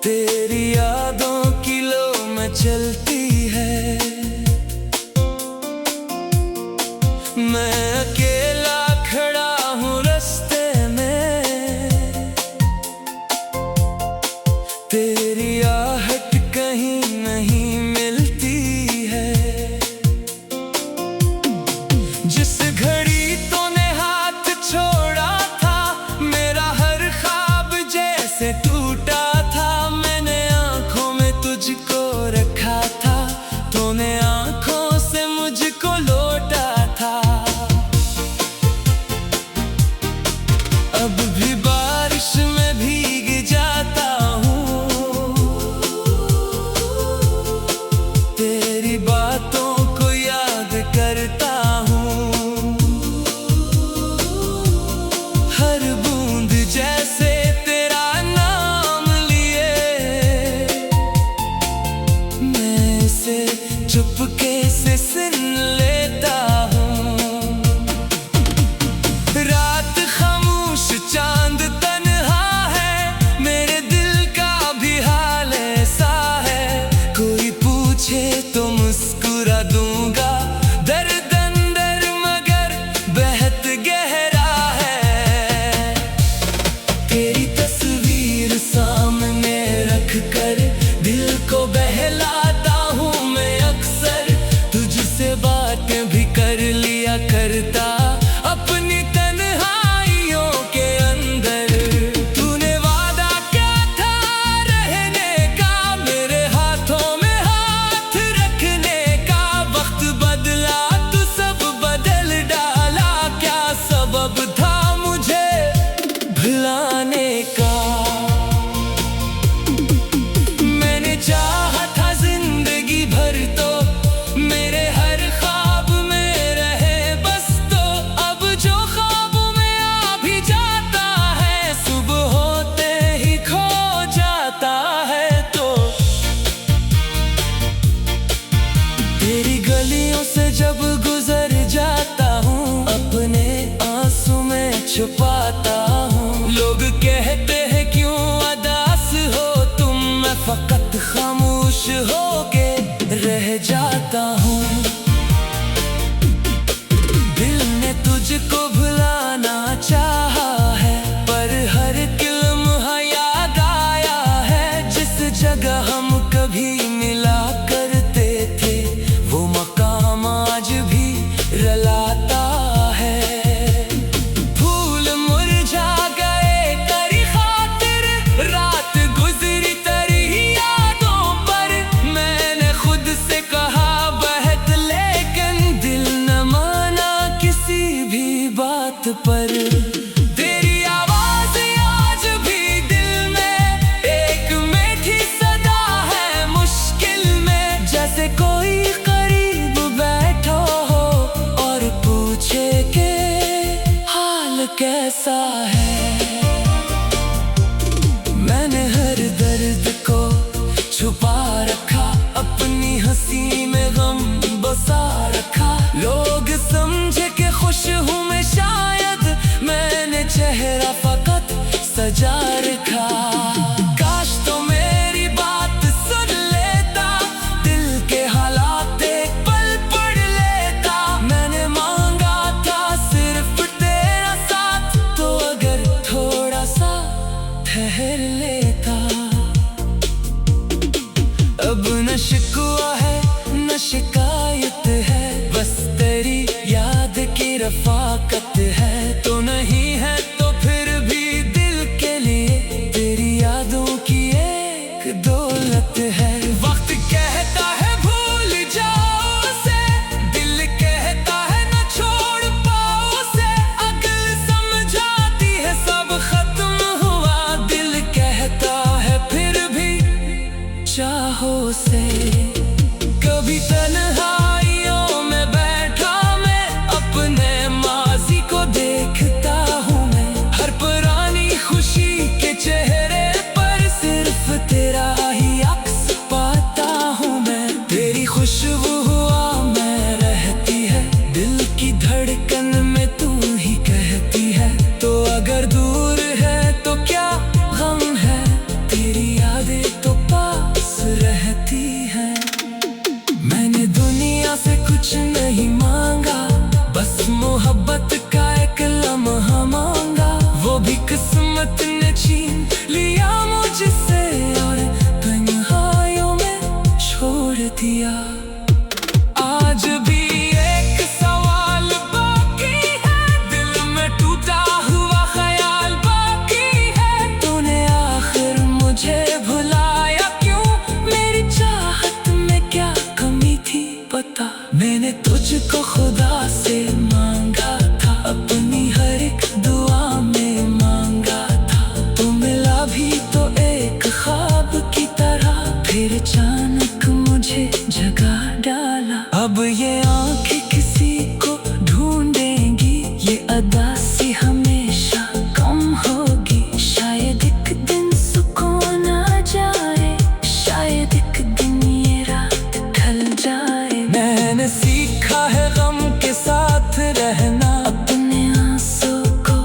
तेरी यादों की लो में चलती है। मैं अकेला खड़ा हूँ रास्ते में, तेरी आहट कहीं नहीं मिलती है। जिस घड़ी तूने हाथ छोड़ा था, मेरा हर ख्वाब जैसे टूटा था। मैंने आंखों में तुझको रखा था, तूने आंखों से मुझको लौटा था। अब भी बारिश में भीग जाता हूँ, तेरी बातों को याद करता हूँ। हर बूंद जैसे तेरा नाम लिए, मैं इसे चुपके से सुन लेता हूँ। रात खामोश चांद तन्हा है, मेरे दिल का भी हाल ऐसा है। कोई पूछे तो मुस्कुरा दूंगा, दर्द अंदर मगर बेहद गहरा है। तेरी तस्वीर सामने रख कर दिल को बहलाता हूँ मैं अक्सर। तुझसे बातें भी कर लिया करता अपनी तन्हाइयों के अंदर। तूने वादा क्या था रहने का, मेरे हाथों में हाथ रखने का। वक्त बदला तो सब बदल डाला, क्या सबब था मुझे भुलाने का। मैंने चाहा था जिंदगी भर तो मेरे हर ख्वाब में रहे बस। तो अब जो ख्वाबों में आ भी जाता है, सुबह होते ही खो जाता है। तो तेरी गलियों से जब गुजर जाता हूँ, अपने आंसू में छुपाता हूँ। लोग कहते हैं क्यों उदास हो तुम, मैं फकत खामोश होके रह जाता हूँ। दिल ने तुझको भुलाना चाहा है, पर हर लम्हा याद आया है। जिस जगह हम कभी मिला करते थे, वो मकाम आज भी रलाता है। फूल मुरझा गए तेरी खातिर, रात गुजरी तेरी यादों पर। मैंने खुद से कहा बहत, लेकिन दिल न माना किसी भी बात पर। तेरी आवाज आज भी दिल में एक मीठी सदा है मुश्किल में। जैसे कोई करीब बैठो हो और पूछे के हाल कैसा है। मैंने हर दर्द को छुपा रखा, अपनी हंसी में गम बसा रखा। लोग समझे कि खुश हूँ मैं शायद, मैंने चेहरा फकत सजा रखा। काश तो मेरी बात सुन लेता, दिल के हालात एक पल पढ़ लेता। मैंने मांगा था सिर्फ तेरा साथ, तो अगर थोड़ा सा ठहर लेता। अब न शिकवा है न शिकायत है, बस तेरी याद की रफाकत है। तो नहीं है तो फिर भी दिल के लिए तेरी यादों की एक दौलत है। वक्त कहता है भूल जाओ उसे, दिल कहता है न छोड़ पाओ उसे। अकल समझाती है सब खत्म हुआ, दिल कहता है फिर भी चाहो से। कभी तन्हाइयों में बैठा मैं, अपने माजी को देखता हूँ मैं। हर पुरानी खुशी के चेहरे पर सिर्फ तेरा ही अक्स पाता हूँ मैं। तेरी खुशबू हुआ मैं रहती है, दिल की धड़कन में तू ही कहती है। तो अगर दूर है तो क्या गम है, तेरी यादें कुछ नहीं मांगा, बस मोहब्बत का एक लम्हा मांगा। वो भी किस्मत ने छीन लिया मुझसे और तन्हाइयों में छोड़ दिया। आज भी एक सवाल बाकी है, दिल में टूटा हुआ ख्याल बाकी है। तूने आखिर मुझे भुलाया क्यों? मेरी चाहत में क्या कमी थी बता। मैंने तुझको खुदा से मांगा था, अपनी हर एक दुआ में मांगा था। तू मिला भी तो एक ख्वाब की तरह, फिर अचानक मुझे जगा डाला। अब ये आंखें किसी को ढूंढेंगी, ये अदा सी हमेशा कम होगी। शायद एक दिन सुकून आ जाए, शायद एक दिन ये रात ढल जाए। मैंने सीखा है गम के साथ रहना, अपने आंसू को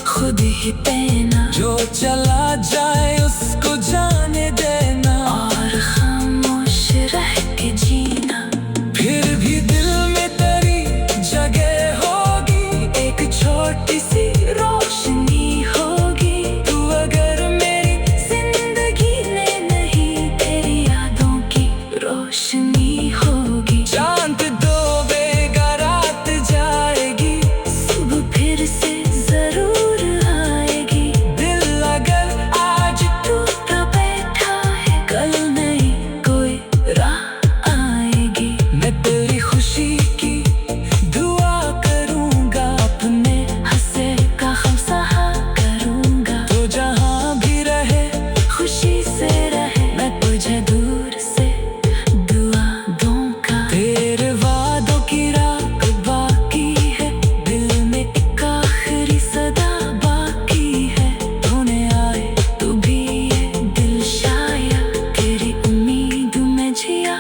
खुद ही पहना। जो चला जाए उसको जाने देना, और खामोश रह के जीना। फिर भी दिल में तेरी जगह होगी, एक छोटी सी रोशनी होगी। तू अगर मेरी जिंदगी में नहीं, तेरी यादों की रोशनी होगी। चांद डूबेगा रात जाएगी, सुबह फिर से जरूर आएगी। दिल अगर आज टूटा बैठा है, कल नहीं कोई राह आएगी। मैं तेरी खुशी की दुआ करूंगा, अपने हंसे का खामसहा करूंगा। तो जहां भी रहे खुशी से रहे, मैं तुझे दूर से दुआ दूंगा। तेरे वादों की रात बाकी है, दिल में एक आखिरी सदा बाकी है। तूने आए तो भी ये दिल शायद तेरी उम्मीद में जिया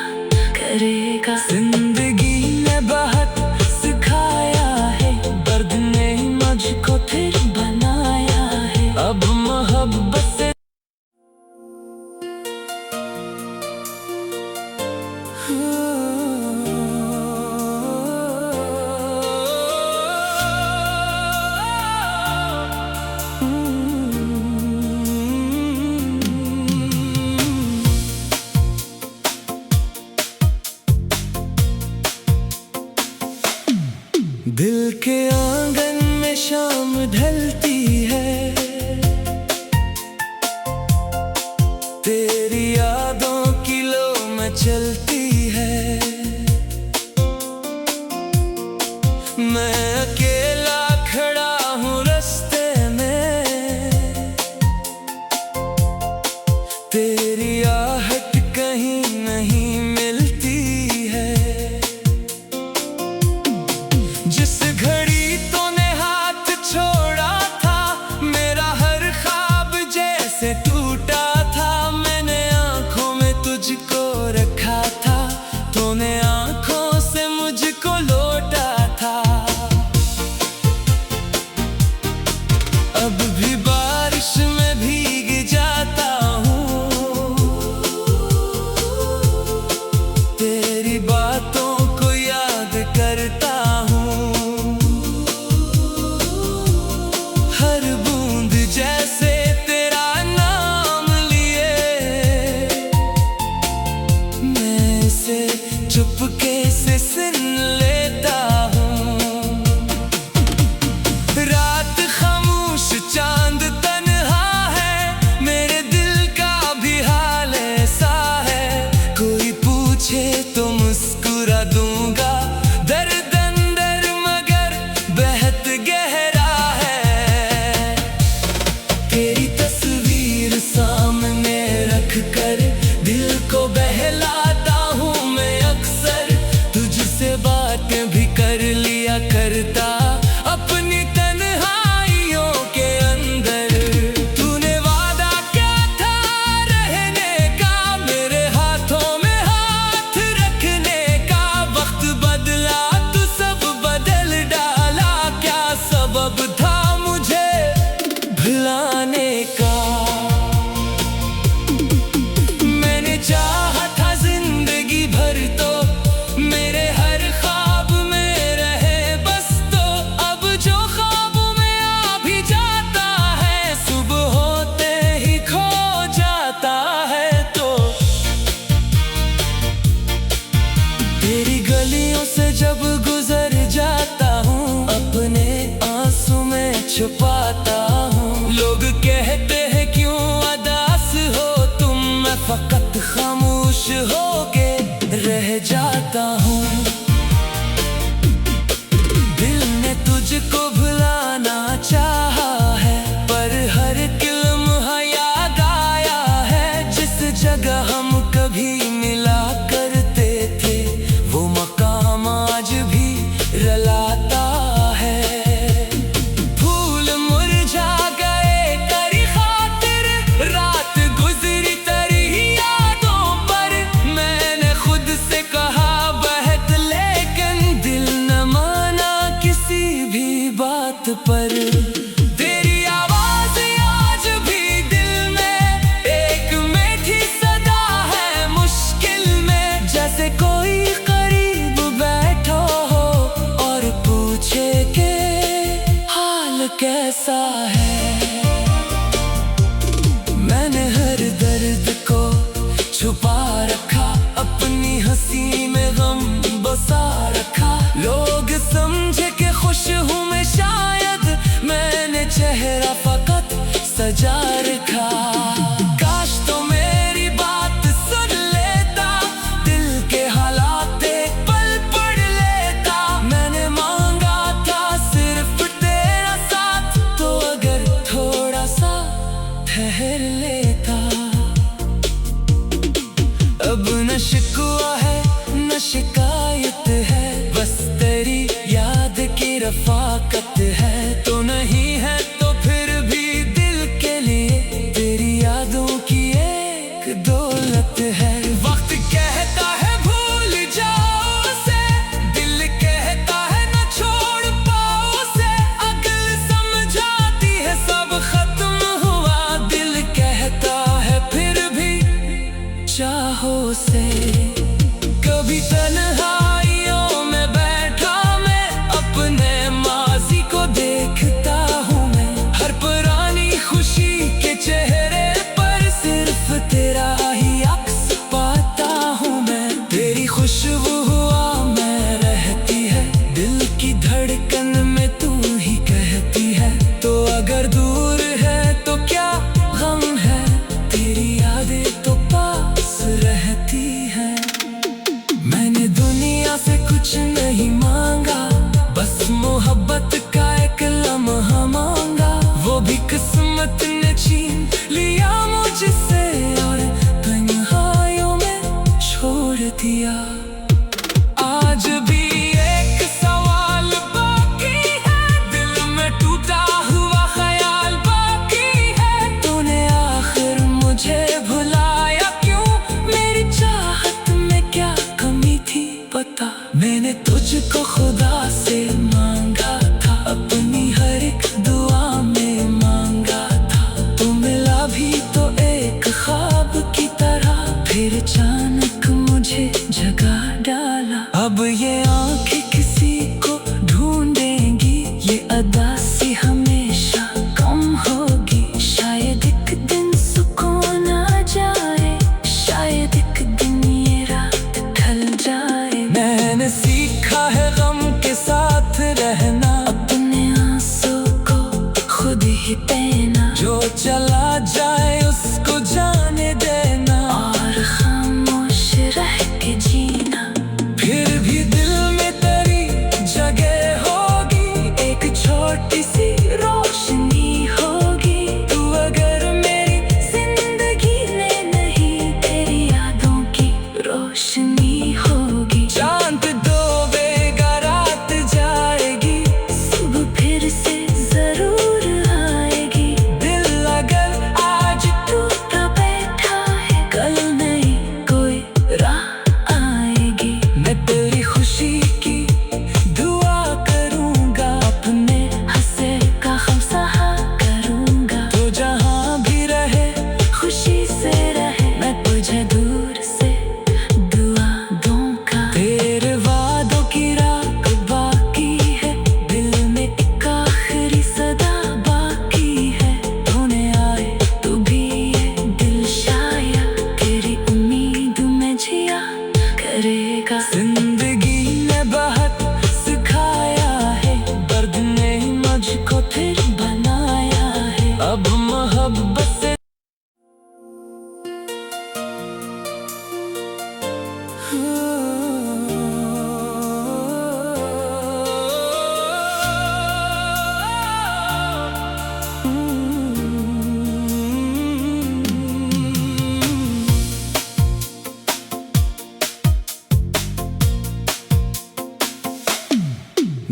करेगा। जिंदगी ने बहुत सिखाया है, दर्द ने मुझको फिर बनाया है। अब मोहब्बत से दिल के आंगन में शाम ढलती है, तेरी यादों की लो में चलती है। मैं अकेला खड़ा हूँ रास्ते में, तेरी आहट कहीं नहीं मिलती है। जिस घड़ी तूने हाथ छोड़ा था, मेरा हर ख्वाब जैसे टूटा था। मैंने आंखों में तुझको रखा था, तूने आंखों से मुझको लौटा था। अब भी बारिश में भीग जाता हूँ, जब गुजर जाता हूँ अपने आंसू में छुपाता हूँ। लोग कहते हैं क्यों उदास हो तुम, मैं फकत खामोश होके रह जाता हूँ। दिल ने तुझको भुलाना चाहा है, पर हर लम्हा याद आया है। जिस जगह हम कभी मिला करते थे वो मकाम आज भी रुलाता है। फूल मुरझा गए करी खातिर, रात गुजरी तेरी यादों पर। मैंने खुद से कहा बहत, लेकिन दिल न माना किसी भी बात पर। तेरी आवाज आज भी दिल में एक मीठी सदा है मुश्किल में। जैसे कोई करीब बैठो हो और पूछे के हाल कैसा है। मैंने हर दर्द को छुपा रखा, अपनी हंसी में गम बसा रखा। लोग समझे कि खुश हूँ मैं, शायद मैंने चेहरा फकत सजा रखा। काश तो मेरी बात सुन लेता, दिल के हालात एक पल पढ़ लेता। मैंने मांगा था सिर्फ तेरा साथ, तो अगर थोड़ा सा ठहर लेता। अब न शिकवा है न शिकायत है, बस तेरी याद की रफाकत है। तो नहीं है तो फिर भी दिल के लिए तेरी यादों की एक दौलत है। वक्त कहता है भूल जाओ उसे, दिल कहता है न छोड़ पाओ उसे। अकल समझाती है सब खत्म हुआ, दिल कहता है फिर भी चाहो से। कभी तन्हाइयों में बैठा मैं अपने माजी को देखता हूँ मैं। हर पुरानी खुशी के चेहरे पर सिर्फ तेरा ही अक्स पाता हूँ मैं। तेरी खुशबू हुआ मैं रहती है, दिल की धड़कन में तू ही कहती है। तो अगर दूर है तो क्या गम है, तेरी यादें तो पास रहती है। मैंने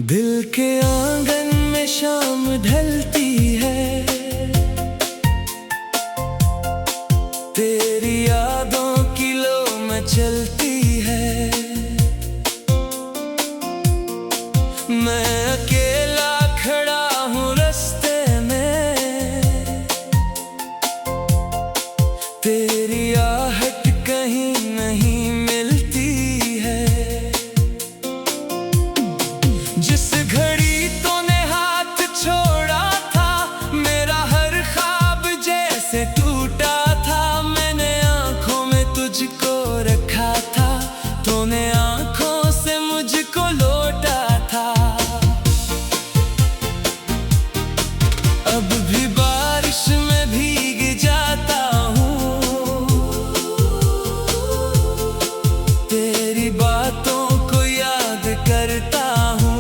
दिल के आंगन में शाम ढलती है, तेरी यादों की लो में चलती है। मैं अकेला खड़ा हूँ रास्ते में, तेरी आहट कहीं नहीं मिलती है। जिस घड़ी तूने हाथ छोड़ा था, मेरा हर ख्वाब जैसे टूटा था। मैंने आंखों में तुझको रखा था, तूने आंखों से मुझको लौटा था। अब भी बारिश में भीग जाता हूँ, तेरी बातों को याद करता हूँ।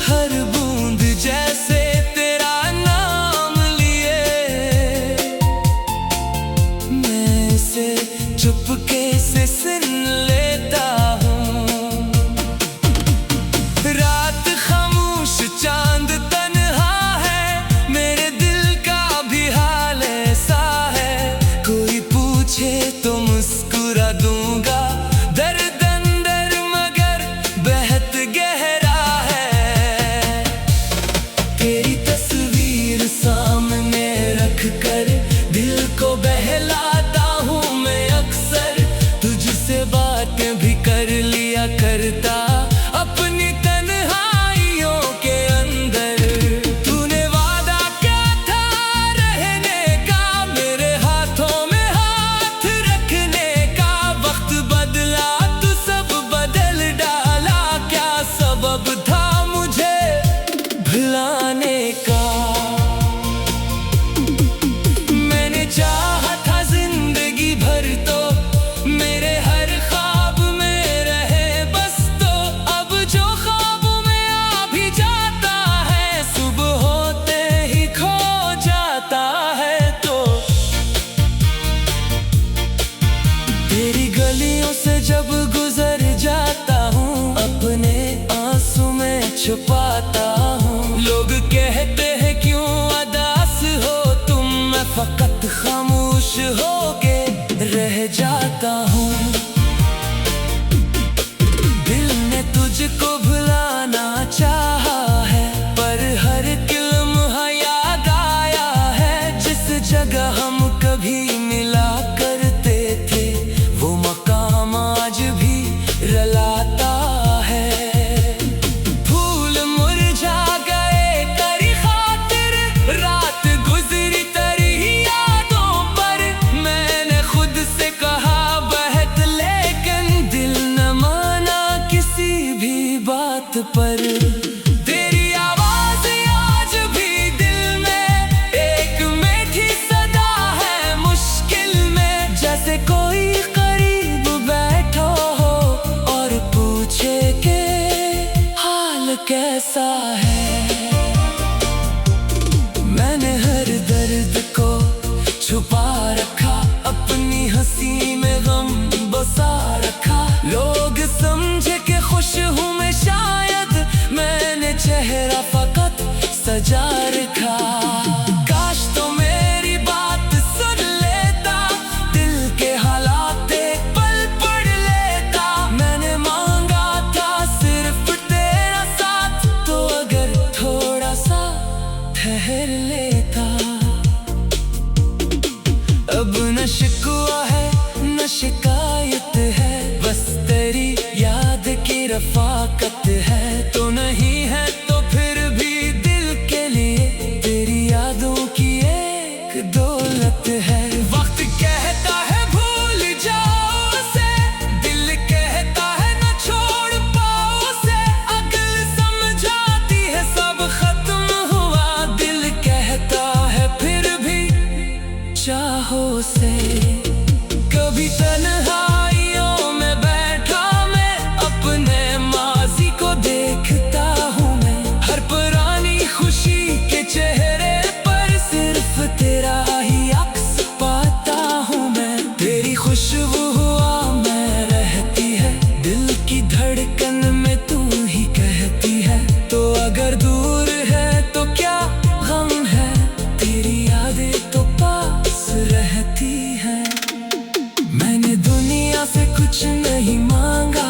हर बूंद जैसे तेरा नाम लिए, मैं इसे चुपके से सुन लेता हूँ। रात खामोश चांद तन्हा है, मेरे दिल का भी हाल ऐसा है। कोई पूछे तो मुस्कुरा दूंगा, दर्द अंदर मगर बेहद गहरा है। तेरी तस्वीर सामने रख कर दिल को बहलाता हूँ मैं अक्सर। तुझसे बातें भी कर लिया करता अपनी तन्हाइयों के अंदर। तूने वादा क्या था रहने का, मेरे हाथों में हाथ रखने का। वक्त बदला तो सब बदल डाला, क्या सबब था मुझे भुलाने का। मैंने चाहा था जिंदगी भर तो मेरे हर ख्वाब में रहे बस। तो अब जो ख्वाबों में आ भी जाता है, सुबह होते ही खो जाता है। तो तेरी गलियों से जब गुजर जाता हूँ, अपने आंसू में छुपाता हूँ। लोग कहते हैं क्यों उदास हो तुम, मैं फकत खामोश होके रह जाता हूँ। दिल ने तुझको भुलाना चाहा है, पर हर लम्हा याद आया है। जिस जगह हम कभी मिला करते थे, वो मकाम आज भी रुलाता है। फूल मुरझा गए तेरी खातिर, रात गुजरी तेरी यादों पर। मैंने खुद से कहा बहत, लेकिन दिल न माना किसी भी बात पर। तेरी आवाज आज भी दिल में एक मीठी सदा है मुश्किल में। जैसे कोई करीब बैठो हो और पूछे के हाल कैसा है। मैंने हर दर्द को छुपा रखा, अपनी हंसी में गम बसा रखा। लोग समझे कि खुश हूँ मैं शायद, मैंने चेहरा फकत सजा रखा। काश तो मेरी बात सुन लेता, दिल के हालात एक पल पढ़ लेता। मैंने मांगा था सिर्फ तेरा साथ, तो अगर थोड़ा सा ठहर लेता। अब न शिकवा है न शिकायत है, बस तेरी याद की रफाकत है। तो नहीं है तो फिर भी दिल के लिए तेरी यादों की एक दौलत है। वक्त कहता है भूल जाओ उसे, दिल कहता है न छोड़ पाओ उसे। अकल समझाती है सब खत्म हुआ, दिल कहता है फिर भी चाहो से। कभी कभी तन्हाइयों में बैठा मैं अपने माजी को देखता हूँ मैं। हर पुरानी खुशी के चेहरे पर सिर्फ तेरा ही अक्स पाता हूँ मैं। तेरी खुशबू हुआ मैं रहती है, दिल की धड़कन में तू ही कहती है। तो अगर दूर है तो क्या गम है, तेरी यादें तो पास रहती है। मैंने दुनिया से कुछ नहीं मांगा,